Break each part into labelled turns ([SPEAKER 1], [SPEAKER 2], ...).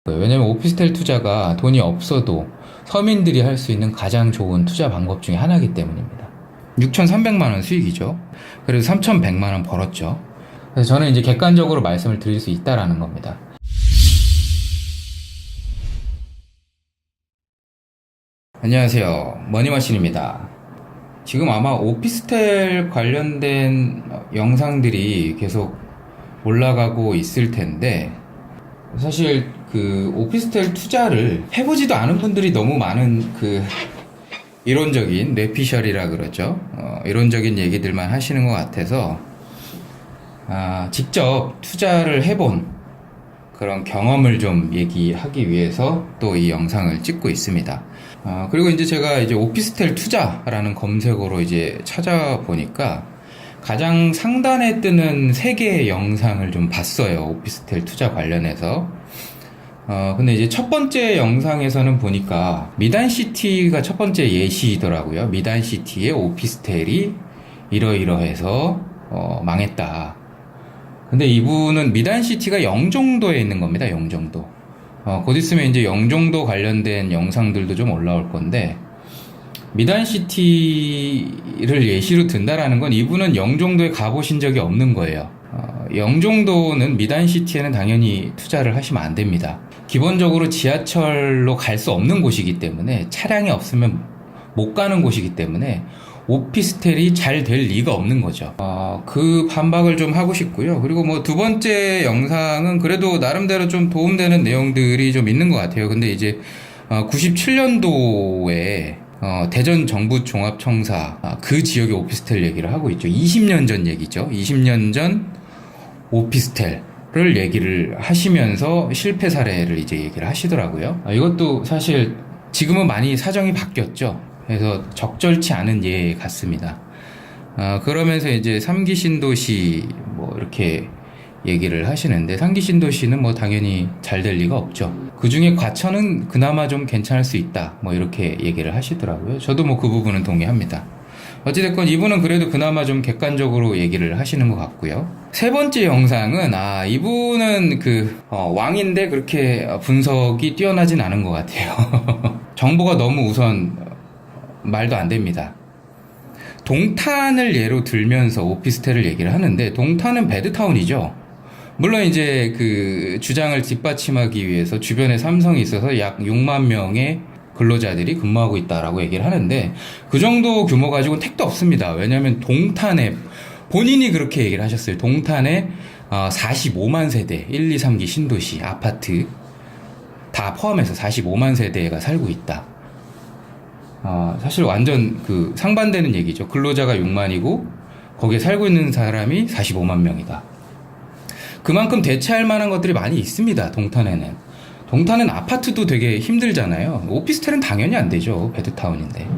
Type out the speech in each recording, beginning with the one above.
[SPEAKER 1] 왜냐면 오피스텔 투자가 돈이 없어도 서민들이 할 수 있는 가장 좋은 투자 방법 중에 하나이기 때문입니다. 6,300만 원 수익이죠. 그래서 3,100만 원 벌었죠. 그래서 저는 이제 객관적으로 말씀을 드릴 수 있다라는 겁니다. 안녕하세요. 머니머신입니다. 지금 아마 오피스텔 관련된 영상들이 계속 올라가고 있을 텐데, 사실 그 오피스텔 투자를 해보지도 않은 분들이 너무 많은 그 이론적인 뇌피셜이라 그러죠. 이론적인 얘기들만 하시는 것 같아서 직접 투자를 해본 그런 경험을 좀 얘기하기 위해서 또 이 영상을 찍고 있습니다. 그리고 이제 제가 이제 오피스텔 투자라는 검색어로 이제 찾아보니까 가장 상단에 뜨는 3개의 영상을 좀 봤어요. 오피스텔 투자 관련해서. 근데 이제 첫 번째 영상에서는 보니까 미단시티가 첫 번째 예시더라고요. 미단시티의 오피스텔이 이러이러해서 망했다. 근데 이분은 미단시티가 영종도에 있는 겁니다. 영종도. 곧 있으면 이제 영종도 관련된 영상들도 좀 올라올 건데, 미단시티를 예시로 든다라는 건 이분은 영종도에 가보신 적이 없는 거예요. 영종도는 미단시티에는 당연히 투자를 하시면 안 됩니다. 기본적으로 지하철로 갈 수 없는 곳이기 때문에, 차량이 없으면 못 가는 곳이기 때문에 오피스텔이 잘 될 리가 없는 거죠. 그 반박을 좀 하고 싶고요. 그리고 뭐 두 번째 영상은 그래도 나름대로 좀 도움되는 내용들이 좀 있는 것 같아요. 근데 이제 97년도에 대전 정부종합청사 그 지역의 오피스텔 얘기를 하고 있죠. 20년 전 얘기죠. 20년 전 오피스텔을 얘기를 하시면서 실패 사례를 이제 얘기를 하시더라고요. 이것도 사실 지금은 많이 사정이 바뀌었죠. 그래서 적절치 않은 예 같습니다. 그러면서 이제 3기 신도시 뭐 이렇게 얘기를 하시는데, 3기 신도시는 뭐 당연히 잘 될 리가 없죠. 그 중에 과천은 그나마 좀 괜찮을 수 있다, 뭐 이렇게 얘기를 하시더라고요. 저도 뭐 그 부분은 동의합니다. 어찌됐건 이분은 그래도 그나마 좀 객관적으로 얘기를 하시는 것 같고요. 세 번째 영상은 이분은 그 왕인데 그렇게 분석이 뛰어나진 않은 것 같아요. 정보가 너무 우선 말도 안 됩니다. 동탄을 예로 들면서 오피스텔을 얘기를 하는데, 동탄은 배드타운이죠. 물론 이제 그 주장을 뒷받침하기 위해서 주변에 삼성이 있어서 약 6만 명의 근로자들이 근무하고 있다라고 얘기를 하는데, 그 정도 규모 가지고는 택도 없습니다. 왜냐하면 동탄에 본인이 그렇게 얘기를 하셨어요. 동탄에 45만 세대 1, 2, 3기 신도시 아파트 다 포함해서 45만 세대가 살고 있다. 사실 완전 그 상반되는 얘기죠. 근로자가 6만이고 거기에 살고 있는 사람이 45만 명이다. 그만큼 대체할 만한 것들이 많이 있습니다. 동탄에는. 동탄은 아파트도 되게 힘들잖아요. 오피스텔은 당연히 안 되죠. 배드타운인데.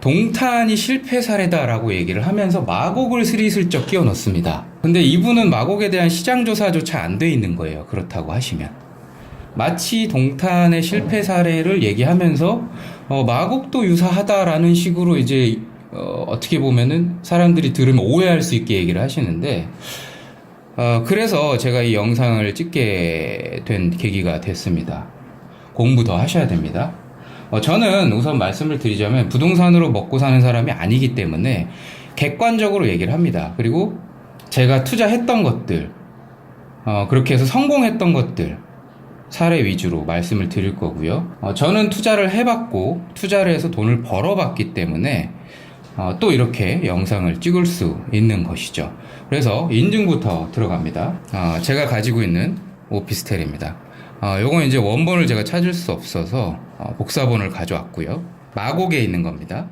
[SPEAKER 1] 동탄이 실패 사례다라고 얘기를 하면서 마곡을 스리슬쩍 끼워 넣습니다. 근데 이분은 마곡에 대한 시장 조사조차 안 돼 있는 거예요. 그렇다고 하시면. 마치 동탄의 실패 사례를 얘기하면서 마곡도 유사하다라는 식으로 이제 어떻게 보면은 사람들이 들으면 오해할 수 있게 얘기를 하시는데, 그래서 제가 이 영상을 찍게 된 계기가 됐습니다. 공부 더 하셔야 됩니다. 저는 우선 말씀을 드리자면 부동산으로 먹고 사는 사람이 아니기 때문에 객관적으로 얘기를 합니다. 그리고 제가 투자했던 것들, 그렇게 해서 성공했던 것들 사례 위주로 말씀을 드릴 거고요. 저는 투자를 해봤고 투자를 해서 돈을 벌어봤기 때문에 또 이렇게 영상을 찍을 수 있는 것이죠. 그래서 인증부터 들어갑니다. 제가 가지고 있는 오피스텔입니다. 요건 이제 원본을 제가 찾을 수 없어서 복사본을 가져왔고요. 마곡에 있는 겁니다.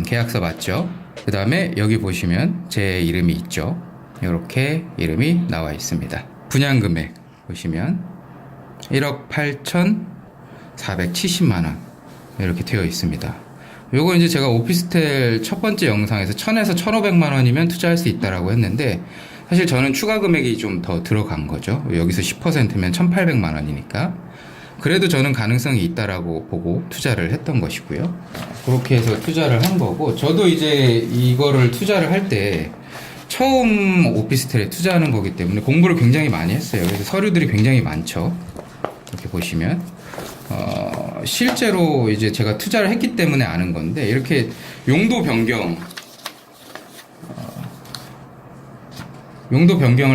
[SPEAKER 1] 계약서 맞죠? 그 다음에 여기 보시면 제 이름이 있죠. 이렇게 이름이 나와 있습니다. 분양금액 보시면 1억 8,470만원 이렇게 되어 있습니다. 요거 이제 제가 오피스텔 첫 번째 영상에서 1,000에서 1,500만원이면 투자할 수 있다라고 했는데, 사실 저는 추가 금액이 좀 더 들어간 거죠. 여기서 10%면 1,800만원이니까 그래도 저는 가능성이 있다라고 보고 투자를 했던 것이고요. 그렇게 해서 투자를 한 거고, 저도 이제 이거를 투자를 할 때 처음 오피스텔에 투자하는 거기 때문에 공부를 굉장히 많이 했어요. 그래서 서류들이 굉장히 많죠. 이렇게 보시면 실제로 이제 제가 투자를 했기 때문에 아는 건데, 이렇게 용도 변경을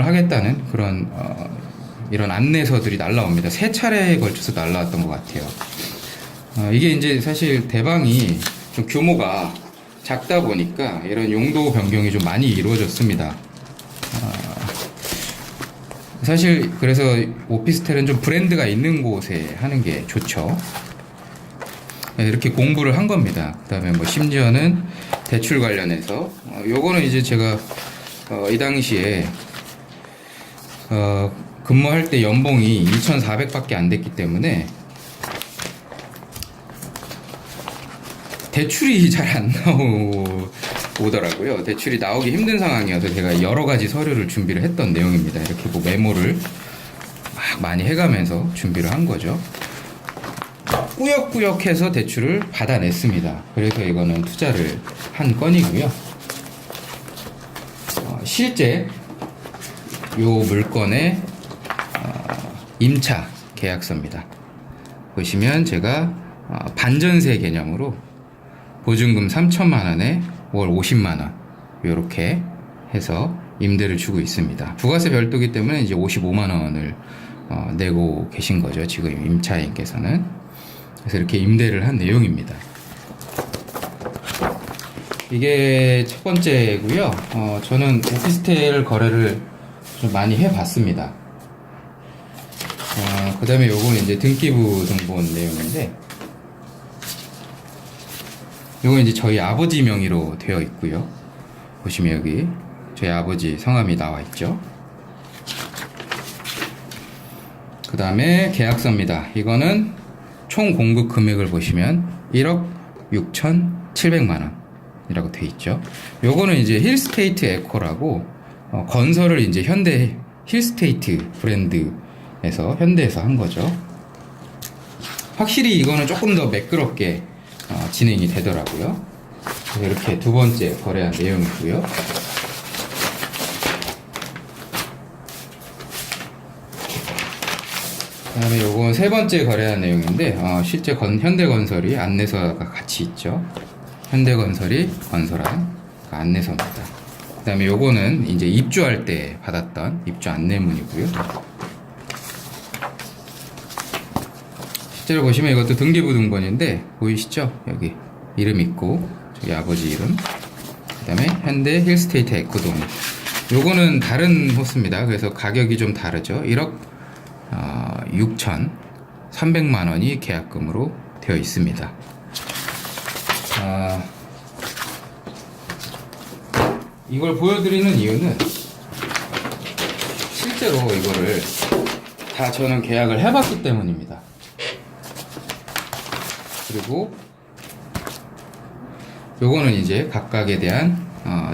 [SPEAKER 1] 하겠다는 그런 이런 안내서들이 날라옵니다. 3차례에 걸쳐서 날라왔던 것 같아요. 이게 이제 사실 대방이 좀 규모가 작다 보니까 이런 용도 변경이 좀 많이 이루어졌습니다. 사실 그래서 오피스텔은 좀 브랜드가 있는 곳에 하는 게 좋죠. 이렇게 공부를 한 겁니다. 그 다음에 뭐 심지어는 대출 관련해서 요거는 이제 제가 이 당시에 근무할 때 연봉이 2,400밖에 안 됐기 때문에 대출이 잘 안 나오더라고요. 대출이 나오기 힘든 상황이어서 제가 여러 가지 서류를 준비를 했던 내용입니다. 이렇게 뭐 메모를 막 많이 해가면서 준비를 한 거죠. 꾸역꾸역 해서 대출을 받아냈습니다. 그래서 이거는 투자를 한 건이고요. 실제 요 물건의 임차 계약서입니다. 보시면 제가 반전세 개념으로 보증금 3천만 원에 월 50만 원 이렇게 해서 임대를 주고 있습니다. 부가세 별도기 때문에 이제 55만 원을 내고 계신 거죠. 지금 임차인께서는. 그래서 이렇게 임대를 한 내용입니다. 이게 첫 번째고요. 저는 오피스텔 거래를 좀 많이 해봤습니다. 그 다음에 요거는 이제 등기부 등본 내용인데, 요건 이제 저희 아버지 명의로 되어 있고요. 보시면 여기 저희 아버지 성함이 나와 있죠. 그 다음에 계약서입니다. 이거는 총 공급 금액을 보시면 1억 6,700만 원이라고 되어 있죠. 요거는 이제 힐스테이트 에코라고 건설을 이제 현대 힐스테이트 브랜드에서 현대에서 한 거죠. 확실히 이거는 조금 더 매끄럽게 진행이 되더라고요. 이렇게 두 번째 거래한 내용이고요. 그 다음에 요건 세 번째 거래한 내용인데, 실제 현대건설이 안내서가 같이 있죠. 현대건설이 건설한 그 안내서입니다. 그 다음에 요거는 이제 입주할 때 받았던 입주 안내문이고요. 실제로 보시면 이것도 등기부 등본인데, 보이시죠? 여기 이름 있고, 저기 아버지 이름, 그 다음에 현대 힐스테이트 에코돔. 요거는 다른 호수입니다. 그래서 가격이 좀 다르죠. 1억 6,300만 원이 계약금으로 되어 있습니다. 이걸 보여드리는 이유는 실제로 이거를 다 저는 계약을 해봤기 때문입니다. 그리고 요거는 이제 각각에 대한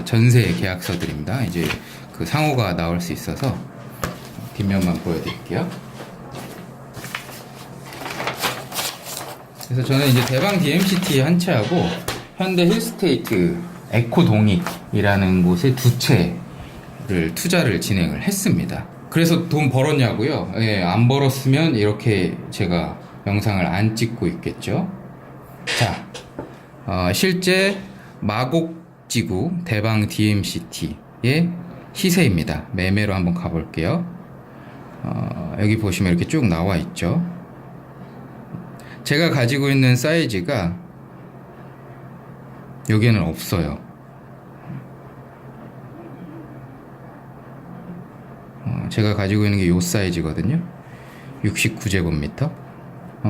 [SPEAKER 1] 전세 계약서들입니다. 이제 그 상호가 나올 수 있어서 뒷면만 보여드릴게요. 그래서 저는 이제 대방 DMCT 한 채하고 현대 힐스테이트 에코동익이라는 곳에 두 채를 투자를 진행을 했습니다. 그래서 돈 벌었냐고요? 예, 안 벌었으면 이렇게 제가 영상을 안 찍고 있겠죠. 자, 실제 마곡지구 대방 DMCT의 시세입니다. 매매로 한번 가볼게요. 여기 보시면 이렇게 쭉 나와 있죠. 제가 가지고 있는 사이즈가 여기에는 없어요. 제가 가지고 있는 게 이 사이즈거든요. 69제곱미터.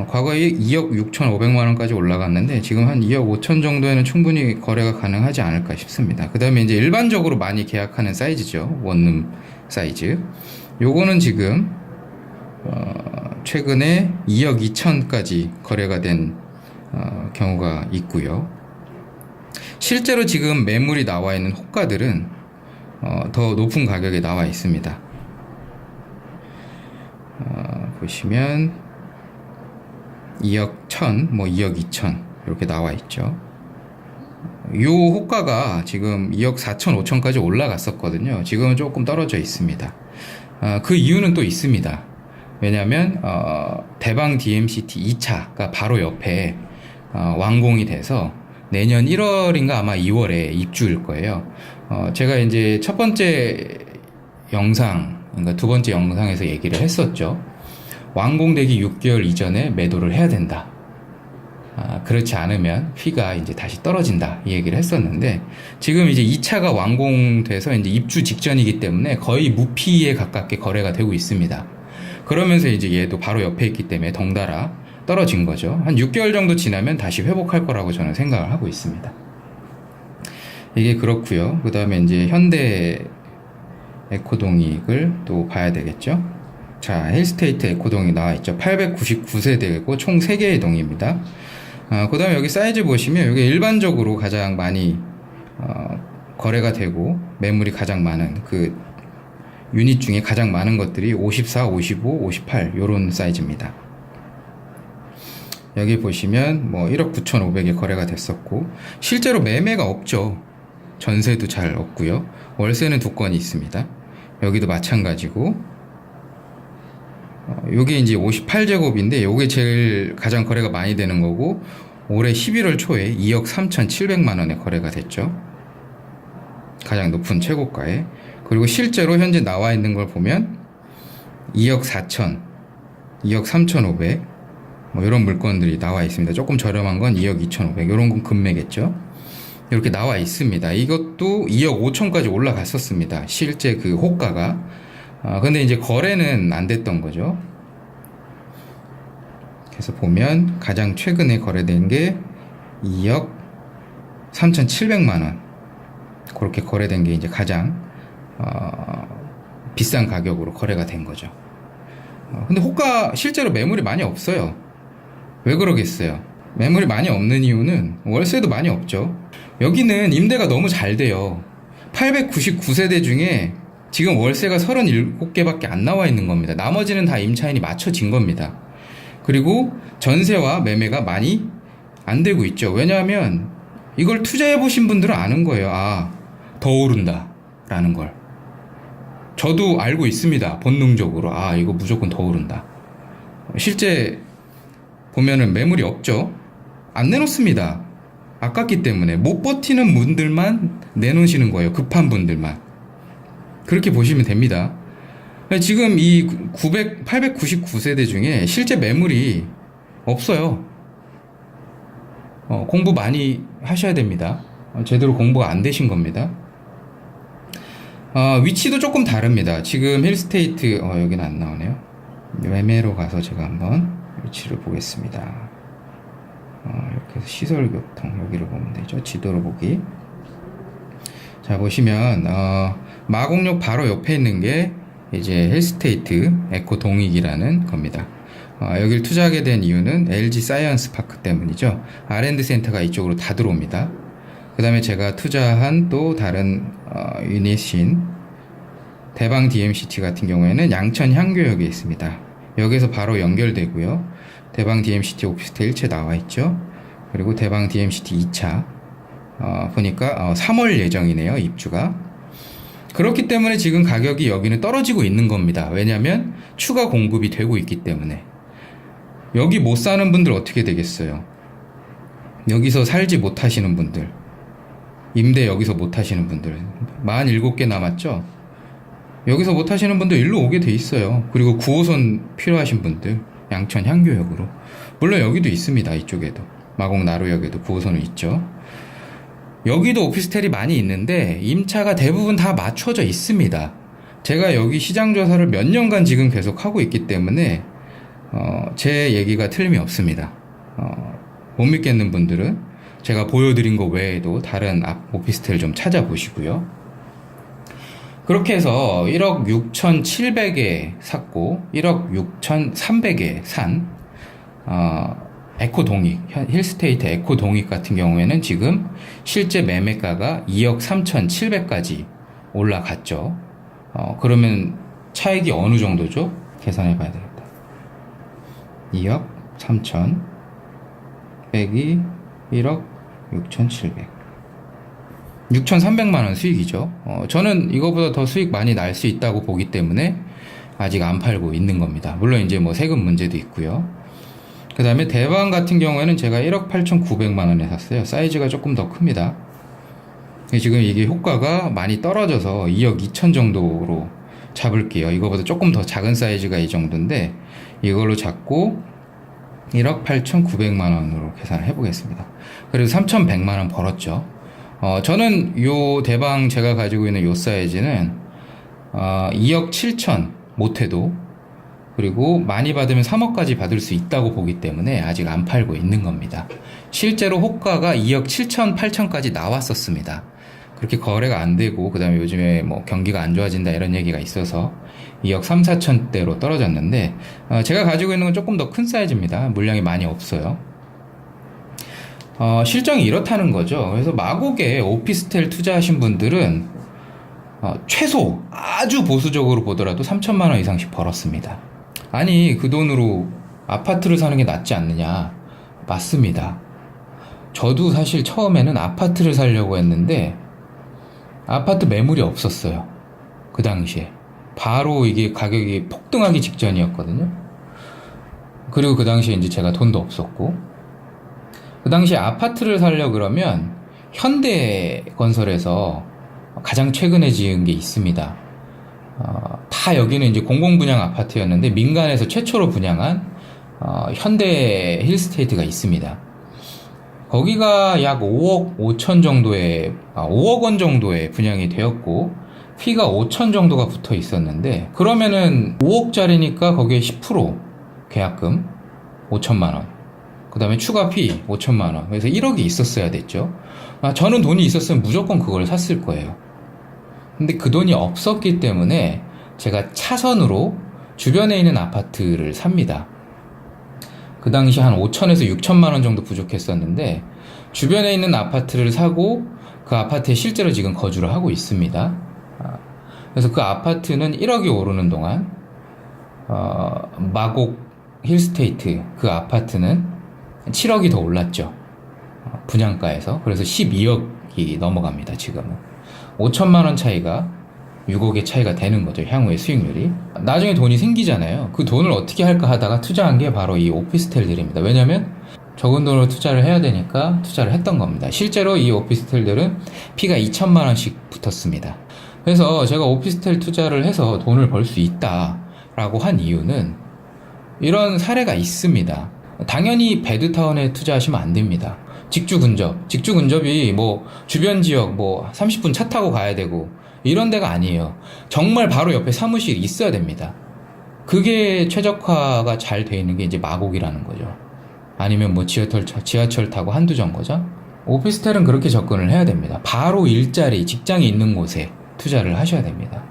[SPEAKER 1] 과거에 2억 6,500만원까지 올라갔는데 지금 한 2억 5천 정도에는 충분히 거래가 가능하지 않을까 싶습니다. 그 다음에 이제 일반적으로 많이 계약하는 사이즈죠. 원룸 사이즈. 요거는 지금 최근에 2억 2천까지 거래가 된 경우가 있고요. 실제로 지금 매물이 나와 있는 호가들은 더 높은 가격에 나와 있습니다. 보시면 2억 1천, 뭐 2억 2천 이렇게 나와 있죠. 요 호가가 지금 2억 4천, 5천까지 올라갔었거든요. 지금은 조금 떨어져 있습니다. 그 이유는 또 있습니다. 왜냐하면 대방 DMCT 2차가 바로 옆에 완공이 돼서 내년 1월인가 아마 2월에 입주일 거예요. 제가 이제 첫 번째 영상, 그러니까 두 번째 영상에서 얘기를 했었죠. 완공되기 6개월 이전에 매도를 해야 된다. 그렇지 않으면 피가 이제 다시 떨어진다. 이 얘기를 했었는데, 지금 이제 2차가 완공돼서 이제 입주 직전이기 때문에 거의 무피에 가깝게 거래가 되고 있습니다. 그러면서 이제 얘도 바로 옆에 있기 때문에 덩달아 떨어진 거죠. 한 6개월 정도 지나면 다시 회복할 거라고 저는 생각을 하고 있습니다. 이게 그렇고요. 그 다음에 이제 현대 에코동익을 또 봐야 되겠죠. 자, 힐스테이트 에코동이 나와 있죠. 899세대고 총 3개의 동입니다. 그 다음에 여기 사이즈 보시면 이게 일반적으로 가장 많이 거래가 되고 매물이 가장 많은 그 유닛 중에 가장 많은 것들이 54, 55, 58 요런 사이즈입니다. 여기 보시면 뭐 1억 9,500에 거래가 됐었고, 실제로 매매가 없죠. 전세도 잘 없고요. 월세는 2건이 있습니다. 여기도 마찬가지고, 요게 이제 58제곱인데 요게 제일 가장 거래가 많이 되는 거고, 올해 11월 초에 2억 3,700만 원에 거래가 됐죠. 가장 높은 최고가에. 그리고 실제로 현재 나와 있는 걸 보면 2억 4천, 2억 3,500 뭐 이런 물건들이 나와 있습니다. 조금 저렴한 건 2억 2,500 이런 건 금매겠죠. 이렇게 나와 있습니다. 이것도 2억 5천까지 올라갔었습니다. 실제 그 호가가. 근데 이제 거래는 안 됐던 거죠. 그래서 보면 가장 최근에 거래된 게 2억 3,700만 원. 그렇게 거래된 게 이제 가장 비싼 가격으로 거래가 된 거죠. 근데 호가 실제로 매물이 많이 없어요. 왜 그러겠어요? 매물이 많이 없는 이유는 월세도 많이 없죠. 여기는 임대가 너무 잘 돼요. 899세대 중에 지금 월세가 37개밖에 안 나와 있는 겁니다. 나머지는 다 임차인이 맞춰진 겁니다. 그리고 전세와 매매가 많이 안 되고 있죠. 왜냐하면 이걸 투자해 보신 분들은 아는 거예요. 더 오른다 라는 걸. 저도 알고 있습니다. 본능적으로. 이거 무조건 더 오른다. 실제 보면은 매물이 없죠. 안 내놓습니다. 아깝기 때문에 못 버티는 분들만 내놓으시는 거예요. 급한 분들만. 그렇게 보시면 됩니다. 지금 이 899세대 중에 실제 매물이 없어요. 공부 많이 하셔야 됩니다. 제대로 공부가 안 되신 겁니다. 위치도 조금 다릅니다. 지금 힐스테이트, 여기는 안 나오네요. 매매로 가서 제가 한번 위치를 보겠습니다. 이렇게 해서 시설교통, 여기를 보면 되죠. 지도로 보기. 자, 보시면, 마곡역 바로 옆에 있는 게 이제 힐스테이트 에코동익이라는 겁니다. 여길 투자하게 된 이유는 LG 사이언스 파크 때문이죠. R&D 센터가 이쪽으로 다 들어옵니다. 그 다음에 제가 투자한 또 다른 유닛인 대방 DMCT 같은 경우에는 양천 향교역에 있습니다. 여기서 바로 연결되고요. 대방 DMCT 오피스텔 1채 나와 있죠. 그리고 대방 DMCT 2차 보니까 3월 예정이네요. 입주가. 그렇기 때문에 지금 가격이 여기는 떨어지고 있는 겁니다. 왜냐하면 추가 공급이 되고 있기 때문에. 여기 못 사는 분들 어떻게 되겠어요? 여기서 살지 못하시는 분들, 임대 여기서 못하시는 분들 47개 남았죠? 여기서 못하시는 분들 일로 오게 돼 있어요. 그리고 9호선 필요하신 분들 양천 향교역으로. 물론 여기도 있습니다. 이쪽에도 마곡 나루역에도 9호선은 있죠. 여기도 오피스텔이 많이 있는데 임차가 대부분 다 맞춰져 있습니다. 제가 여기 시장 조사를 몇 년간 지금 계속 하고 있기 때문에 제 얘기가 틀림이 없습니다. 못 믿겠는 분들은 제가 보여드린 거 외에도 다른 오피스텔 좀 찾아보시고요. 그렇게 해서 1억 6,700에 샀고 1억 6,300에 산 에코동익, 힐스테이트 에코동익 같은 경우에는 지금 실제 매매가가 2억 3,700까지 올라갔죠. 그러면 차익이 어느 정도죠? 계산해 봐야 되겠다. 2억 3,000 빼기 1억 6,700 6,300만 원 수익이죠. 저는 이거보다 더 수익 많이 날 수 있다고 보기 때문에 아직 안 팔고 있는 겁니다. 물론 이제 뭐 세금 문제도 있고요. 그 다음에 대방 같은 경우에는 제가 1억 8,900만 원에 샀어요. 사이즈가 조금 더 큽니다. 지금 이게 효과가 많이 떨어져서 2억 2천 정도로 잡을게요. 이거보다 조금 더 작은 사이즈가 이 정도인데 이걸로 잡고 1억 8,900만 원으로 계산을 해보겠습니다. 그래서 3,100만 원 벌었죠. 저는 요 대방 제가 가지고 있는 요 사이즈는 2억 7천 못해도, 그리고 많이 받으면 3억까지 받을 수 있다고 보기 때문에 아직 안 팔고 있는 겁니다. 실제로 호가가 2억 7천, 8천까지 나왔었습니다. 그렇게 거래가 안 되고, 그 다음에 요즘에 뭐 경기가 안 좋아진다 이런 얘기가 있어서 2억 3, 4천대로 떨어졌는데, 제가 가지고 있는 건 조금 더 큰 사이즈입니다. 물량이 많이 없어요. 실정이 이렇다는 거죠. 그래서 마곡에 오피스텔 투자하신 분들은 최소 아주 보수적으로 보더라도 3천만 원 이상씩 벌었습니다. 아니, 그 돈으로 아파트를 사는 게 낫지 않느냐? 맞습니다. 저도 사실 처음에는 아파트를 사려고 했는데 아파트 매물이 없었어요. 그 당시에 바로 이게 가격이 폭등하기 직전이었거든요. 그리고 그 당시에 이제 제가 돈도 없었고, 그 당시에 아파트를 사려고 그러면 현대건설에서 가장 최근에 지은 게 있습니다. 다 여기는 이제 공공분양 아파트였는데 민간에서 최초로 분양한 현대 힐스테이트가 있습니다. 거기가 약 5억 5천 정도의 5억 원 정도의 분양이 되었고 피가 5천 정도가 붙어 있었는데, 그러면은 5억짜리니까 거기에 10% 계약금 5천만 원, 그 다음에 추가 피 5천만 원, 그래서 1억이 있었어야 됐죠. 저는 돈이 있었으면 무조건 그걸 샀을 거예요. 근데 그 돈이 없었기 때문에 제가 차선으로 주변에 있는 아파트를 삽니다. 그 당시 한 5천에서 6천만 원 정도 부족했었는데 주변에 있는 아파트를 사고 그 아파트에 실제로 지금 거주를 하고 있습니다. 그래서 그 아파트는 1억이 오르는 동안 마곡 힐스테이트 그 아파트는 7억이 더 올랐죠. 분양가에서. 그래서 12억이 넘어갑니다. 지금은 5천만 원 차이가 6억의 차이가 되는 거죠. 향후의 수익률이. 나중에 돈이 생기잖아요. 그 돈을 어떻게 할까 하다가 투자한 게 바로 이 오피스텔들입니다. 왜냐면 적은 돈으로 투자를 해야 되니까 투자를 했던 겁니다. 실제로 이 오피스텔들은 피가 2천만 원씩 붙었습니다. 그래서 제가 오피스텔 투자를 해서 돈을 벌 수 있다라고 한 이유는 이런 사례가 있습니다. 당연히 배드타운에 투자하시면 안 됩니다. 직주 근접이 뭐 주변 지역 뭐 30분 차 타고 가야 되고 이런 데가 아니에요. 정말 바로 옆에 사무실이 있어야 됩니다. 그게 최적화가 잘 돼 있는 게 이제 마곡이라는 거죠. 아니면 뭐 지하철 타고 한두 정거장? 오피스텔은 그렇게 접근을 해야 됩니다. 바로 일자리, 직장이 있는 곳에 투자를 하셔야 됩니다.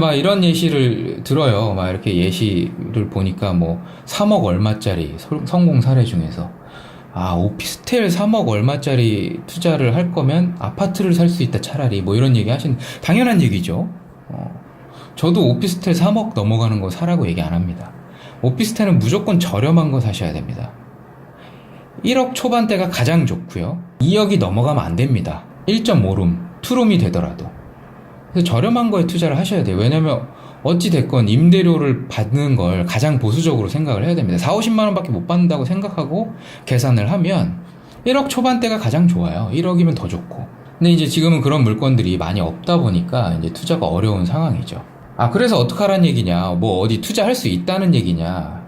[SPEAKER 1] 막 이런 예시를 들어요. 막 이렇게 예시를 보니까 뭐 3억 얼마짜리 성공 사례 중에서 오피스텔 3억 얼마짜리 투자를 할 거면 아파트를 살 수 있다 차라리, 뭐 이런 얘기 하시는, 당연한 얘기죠. 저도 오피스텔 3억 넘어가는 거 사라고 얘기 안 합니다. 오피스텔은 무조건 저렴한 거 사셔야 됩니다. 1억 초반대가 가장 좋고요. 2억이 넘어가면 안 됩니다. 1.5룸, 투룸이 되더라도. 그래서 저렴한 거에 투자를 하셔야 돼요. 왜냐면 어찌됐건 임대료를 받는 걸 가장 보수적으로 생각을 해야 됩니다. 4, 50만 원밖에 못 받는다고 생각하고 계산을 하면 1억 초반대가 가장 좋아요. 1억이면 더 좋고. 근데 이제 지금은 그런 물건들이 많이 없다 보니까 이제 투자가 어려운 상황이죠. 그래서 어떡하란 얘기냐, 뭐 어디 투자할 수 있다는 얘기냐,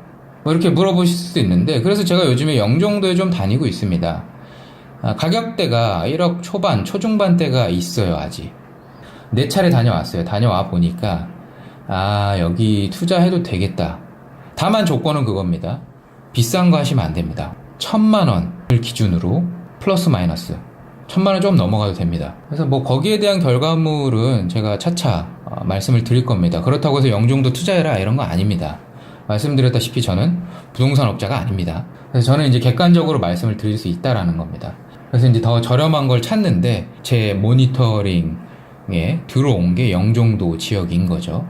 [SPEAKER 1] 뭐 이렇게 물어보실 수도 있는데, 그래서 제가 요즘에 영종도에 좀 다니고 있습니다. 가격대가 1억 초반, 초중반대가 있어요. 아직 4차례 다녀왔어요. 다녀와 보니까 여기 투자해도 되겠다. 다만 조건은 그겁니다. 비싼 거 하시면 안 됩니다. 1,000만 원을 기준으로 플러스 마이너스 1,000만 원 좀 넘어가도 됩니다. 그래서 뭐 거기에 대한 결과물은 제가 차차 말씀을 드릴 겁니다. 그렇다고 해서 영종도 투자해라 이런 거 아닙니다. 말씀드렸다시피 저는 부동산 업자가 아닙니다. 그래서 저는 이제 객관적으로 말씀을 드릴 수 있다라는 겁니다. 그래서 이제 더 저렴한 걸 찾는데 제 모니터링에 들어온 게 영종도 지역인 거죠.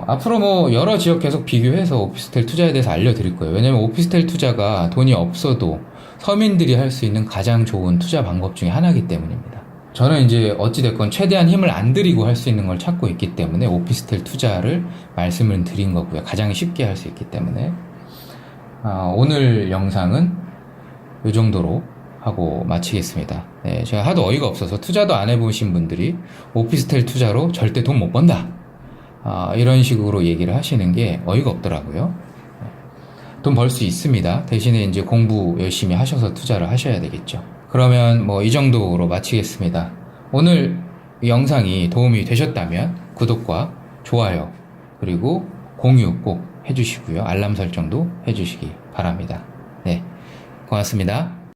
[SPEAKER 1] 앞으로 뭐 여러 지역 계속 비교해서 오피스텔 투자에 대해서 알려드릴 거예요. 왜냐면 오피스텔 투자가 돈이 없어도 서민들이 할 수 있는 가장 좋은 투자 방법 중에 하나이기 때문입니다. 저는 이제 어찌됐건 최대한 힘을 안 들이고 할 수 있는 걸 찾고 있기 때문에 오피스텔 투자를 말씀을 드린 거고요. 가장 쉽게 할 수 있기 때문에. 오늘 영상은 이 정도로 하고 마치겠습니다. 네, 제가 하도 어이가 없어서 투자도 안 해보신 분들이 오피스텔 투자로 절대 돈 못 번다. 이런 식으로 얘기를 하시는 게 어이가 없더라고요. 돈 벌 수 있습니다. 대신에 이제 공부 열심히 하셔서 투자를 하셔야 되겠죠. 그러면 뭐 이 정도로 마치겠습니다. 오늘 이 영상이 도움이 되셨다면 구독과 좋아요 그리고 공유 꼭 해주시고요. 알람 설정도 해주시기 바랍니다. 네, 고맙습니다.